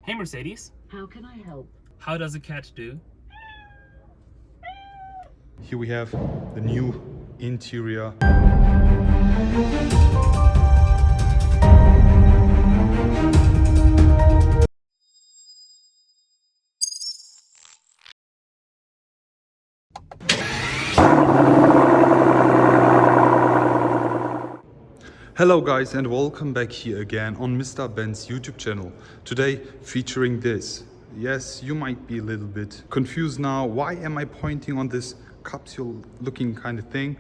Hey Mercedes, How can I help? how does a cat do? Here we have the new interior. Hello guys and welcome back here again on Mr. Ben's YouTube channel. Today featuring this. Yes, you might be a little bit confused now. Why am I pointing on this capsule looking kind of thing?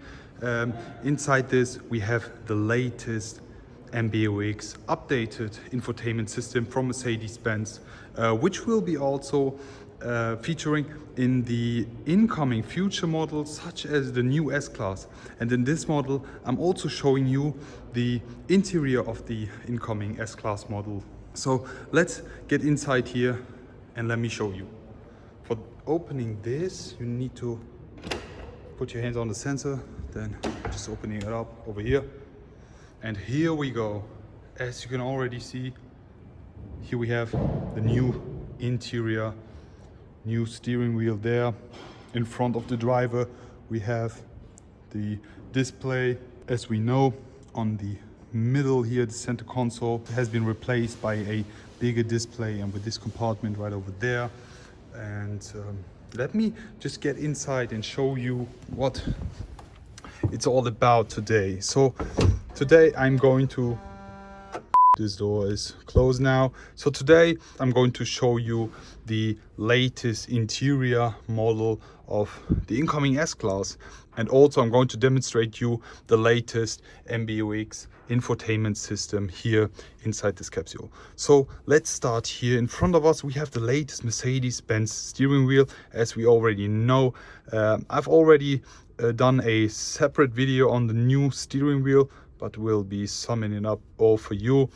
Inside this we have the latest MBUX updated infotainment system from Mercedes Benz, which will be also featuring in the incoming future models such as the new S Class. And in this model I'm also showing you the interior of the incoming S Class model. So let's get inside here and let me show you. For opening this you need to put your hands on the sensor, then just opening it up over here. And here we go. As you can already see, here we have the new interior, new steering wheel there. In front of the driver we have the display. As we know, on the middle here, the center console has been replaced by a bigger display, and with this compartment right over there. And let me just get inside and show you what it's all about today. So today I'm going to, this door is closed now. So today I'm going to show you the latest interior model of the incoming S Class, and also I'm going to demonstrate you the latest MBUX infotainment system here inside this capsule. So let's start here. In front of us we have the latest Mercedes Benz steering wheel. As we already know, I've already done a separate video on the new steering wheel, but we'll be summing it up all for you.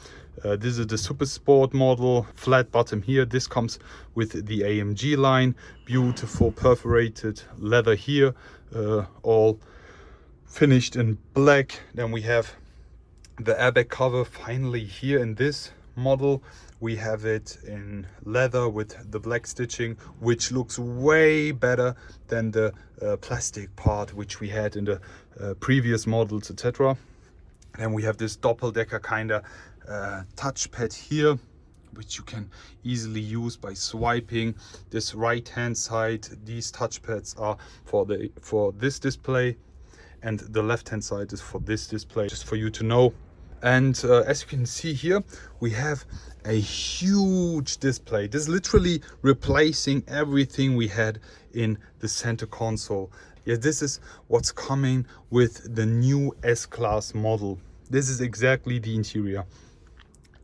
This is the Super Sport model, flat bottom here. This comes with the AMG line, beautiful perforated leather here, all finished in black. Then we have the airbag cover finally here in this model. We have it in leather with the black stitching, which looks way better than the plastic part which we had in the previous models, etc. Then we have this doppeldecker kind of touchpad here, which you can easily use by swiping. This right hand side, these touchpads are for this display, and the left hand side is for this display, just for you to know. And as you can see here, we have a huge display. This is literally replacing everything we had in the center console. Yeah, this is what's coming with the new S Class model. This is exactly the interior.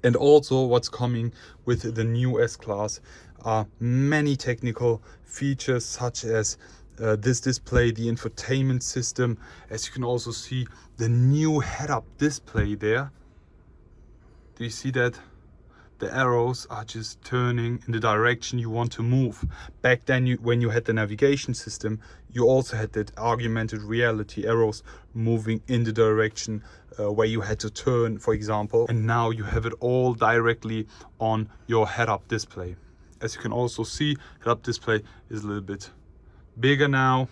And also what's coming with the new S Class are many technical features, such as this display, the infotainment system. As you can also see, the new head-up display there. Do you see that? The arrows are just turning in the direction you want to move. Back then, when you had the navigation system, you also had that augmented reality arrows moving in the direction where you had to turn, for example. And now you have it all directly on your head-up display. As you can also see, head-up display is a little bit bigger now.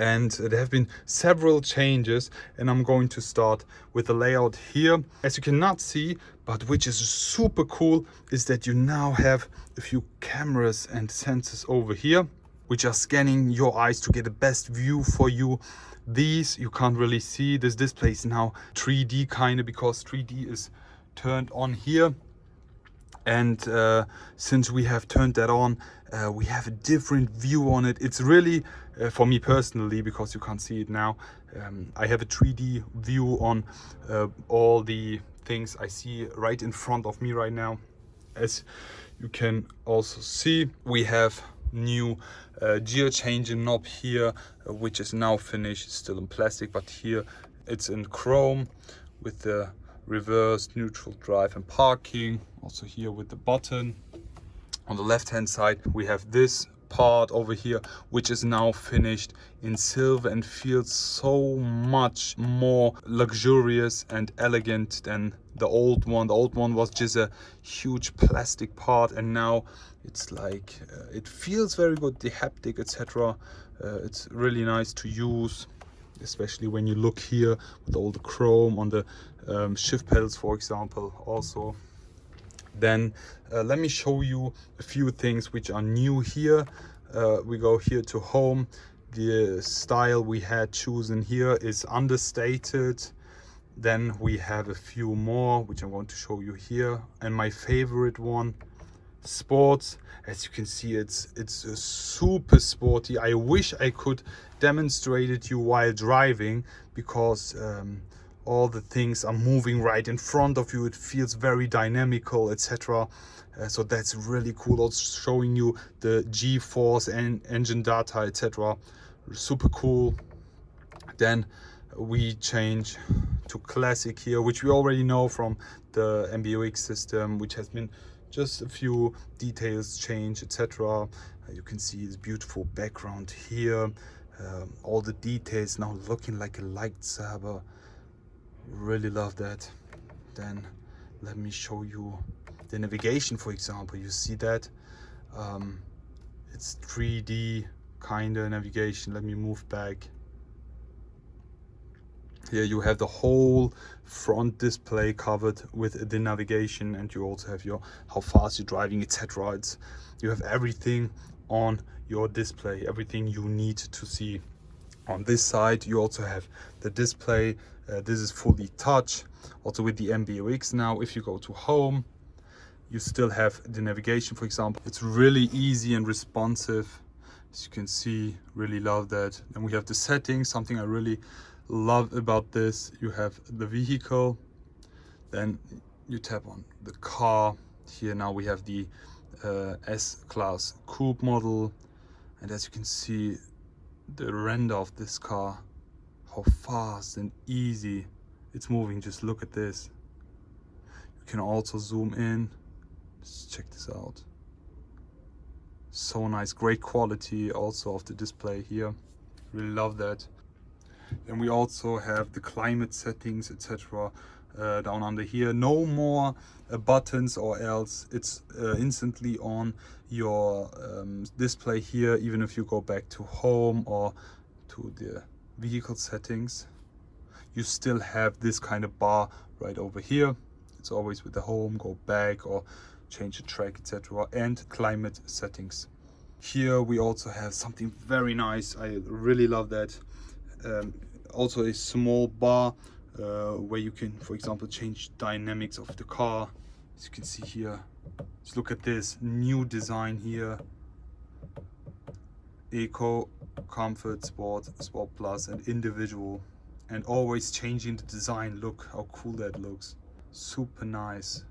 And there have been several changes, and I'm going to start with the layout here. As you cannot see, but which is super cool, is that you now have a few cameras and sensors over here, which are scanning your eyes to get the best view for you. These you can't really see. This display is now 3D kind of, because 3D is turned on here. And since we have turned that on, we have a different view on it. It's really, for me personally, because you can't see it now, I have a 3D view on all the things I see right in front of me right now. As you can also see, we have new gear changing knob here, which is now finished. It's still in plastic, but here it's in chrome with the reverse, neutral, drive and parking. Also here with the button. On the left hand side we have this part over here, which is now finished in silver and feels so much more luxurious and elegant than the old one. The old one was just a huge plastic part, and now it's like it feels very good, the haptic, etc. It's really nice to use, especially when you look here with all the chrome on the shift pedals, for example, also. Then let me show you a few things which are new here. We go here to home. The style we had chosen here is understated. Then we have a few more which I'm going to show you here, and my favorite one, sports. As you can see, it's super sporty. I wish I could demonstrate it you while driving, because all the things are moving right in front of you. It feels very dynamical, etc. So that's really cool. Also showing you the G-force and engine data, etc. Super cool. Then we change to classic here, which we already know from the MBUX system, which has been just a few details changed, etc. You can see this beautiful background here. All the details now looking like a lightsaber. Really love that. Then let me show you the navigation, for example. You see that it's 3D kind of navigation. Let me move back. Here you have the whole front display covered with the navigation, and you also have your how fast you're driving, etc. It's you have everything on your display, everything you need to see. On this side you also have the display. This is fully touch, also with the MBUX. Now if you go to home, you still have the navigation, for example. It's really easy and responsive, as you can see. Really love that. Then we have the settings, something I really love about this. You have the vehicle, then you tap on the car. Here now we have the S Class coupe model, and as you can see, the render of this car, how fast and easy it's moving. Just look at this. You can also zoom in. Just check this out. So nice, great quality also of the display here. Really love that. Then we also have the climate settings, etc. Down under here. No more buttons or else. It's instantly on your display here, even if you go back to home or to the vehicle settings. You still have this kind of bar right over here. It's always with the home, go back or change the track, etc. And climate settings. Here we also have something very nice. I really love that. Also a small bar where you can, for example, change dynamics of the car. As you can see here, just look at this new design here. Eco, comfort, sport, sport plus, and individual, and always changing the design. Look how cool that looks. Super nice.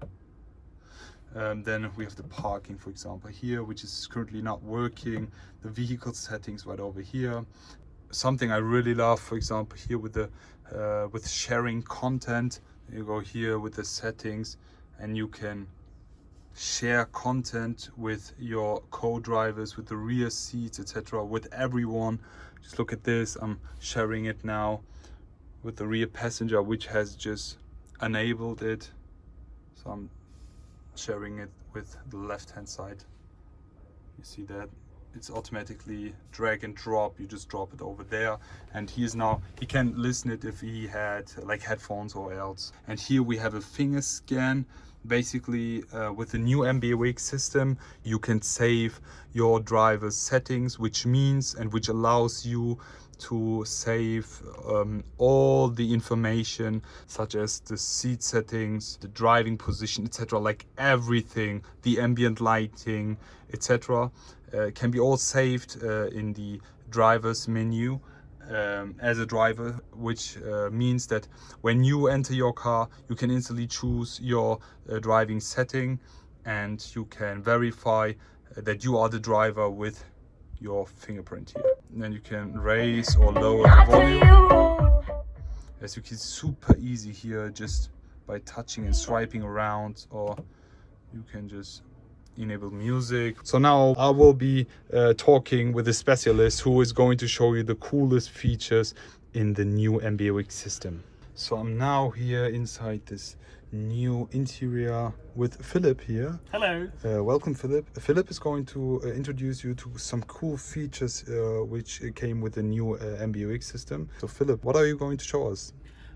Then we have the parking, for example, here, which is currently not working. The vehicle settings right over here. Something I really love, for example, here with the with sharing content. You go here with the settings, and you can share content with your co-drivers, with the rear seats, etc., with everyone. Just look at this. I'm sharing it now with the rear passenger, which has just enabled it. So I'm sharing it with the left hand side. You see that it's automatically drag and drop. You just drop it over there, and he can listen it if he had like headphones or else. And here we have a finger scan. Basically, with the new MBUX system, you can save your driver's settings, which means and which allows you to save all the information, such as the seat settings, the driving position, etc. Like everything, the ambient lighting, etc. Can be all saved in the driver's menu. As a driver, which means that when you enter your car, you can instantly choose your driving setting, and you can verify that you are the driver with your fingerprint here. And then you can raise or lower the volume. As you can, super easy here, just by touching and swiping around, or you can just enable music. So now I will be talking with a specialist who is going to show you the coolest features in the new MBUX system. So I'm now here inside this new interior with Philip here. Hello. Welcome, Philip. Philip is going to introduce you to some cool features which came with the new MBUX system. So Philip, what are you going to show us?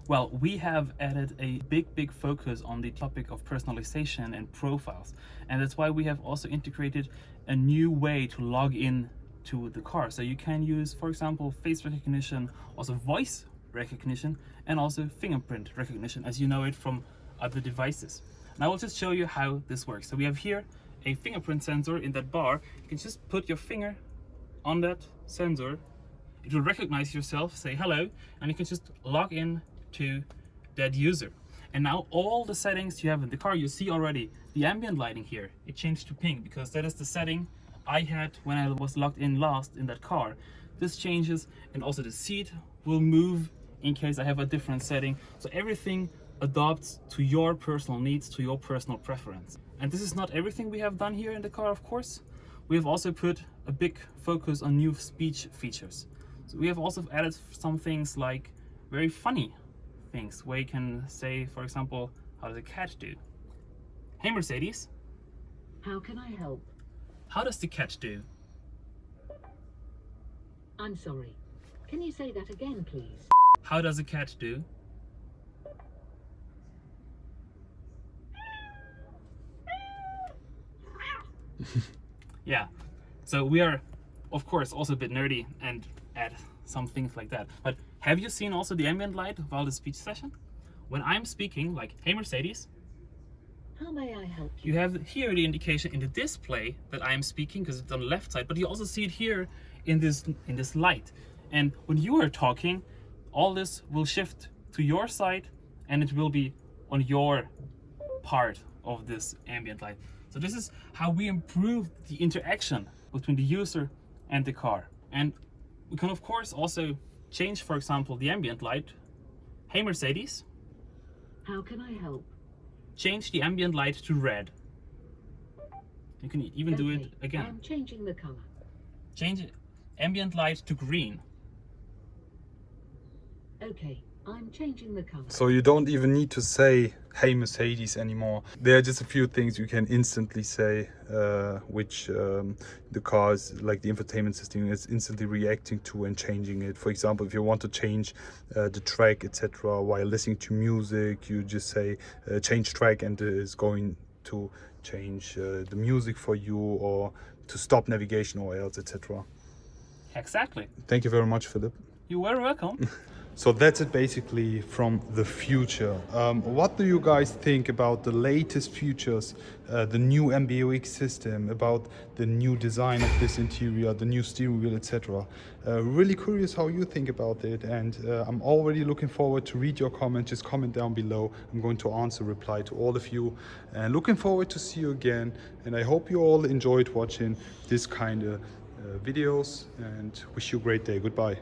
Well, we have added a big focus on the topic of personalization and profiles. And that's why we have also integrated a new way to log in to the car. So you can use, for example, face recognition, also voice recognition, and also fingerprint recognition, as you know it from other devices. And I will just show you how this works. So we have here a fingerprint sensor in that bar. You can just put your finger on that sensor. It will recognize yourself, say hello, and you can just log in to that user. And now all the settings you have in the car, you see already the ambient lighting here. It changed to pink because that is the setting I had when I was logged in last in that car. This changes, and also the seat will move in case I have a different setting. So everything adapts to your personal needs, to your personal preference. And this is not everything we have done here in the car, of course. We have also put a big focus on new speech features. So we have also added some things like very funny things where you can say, for example, how does a cat do? Hey Mercedes. How can I help? How does the cat do? I'm sorry. Can you say that again, please? How does a cat do? Yeah, so we are, of course, also a bit nerdy and add some things like that. But have you seen also the ambient light while the speech session? When I'm speaking, like, hey Mercedes, How may I help you? you have here the indication in the display that I'm speaking because it's on the left side, but you also see it here in this light. And when you are talking, all this will shift to your side and it will be on your part of this ambient light. So this is how we improve the interaction between the user and the car. And we can of course also change, for example, the ambient light. Hey Mercedes, How can I help? change the ambient light to red. You can even do it Okay, again. I'm changing the color. Change ambient light to green. Okay, I'm changing the color. So you don't even need to say, hey Mercedes anymore. There are just a few things you can instantly say, which the cars, like the infotainment system, is instantly reacting to and changing it. For example, if you want to change the track, etc., while listening to music, you just say change track, and it's going to change the music for you, or to stop navigation or else, etc. Exactly. Thank you very much, Philip. You're very welcome. So that's it basically from the future. What do you guys think about the latest features, the new MBUX system, about the new design of this interior, the new steering wheel, etc.? Really curious how you think about it, and I'm already looking forward to read your comments. Just comment down below. I'm going to answer, reply to all of you, and looking forward to see you again. And I hope you all enjoyed watching this kind of videos, and wish you a great day. Goodbye.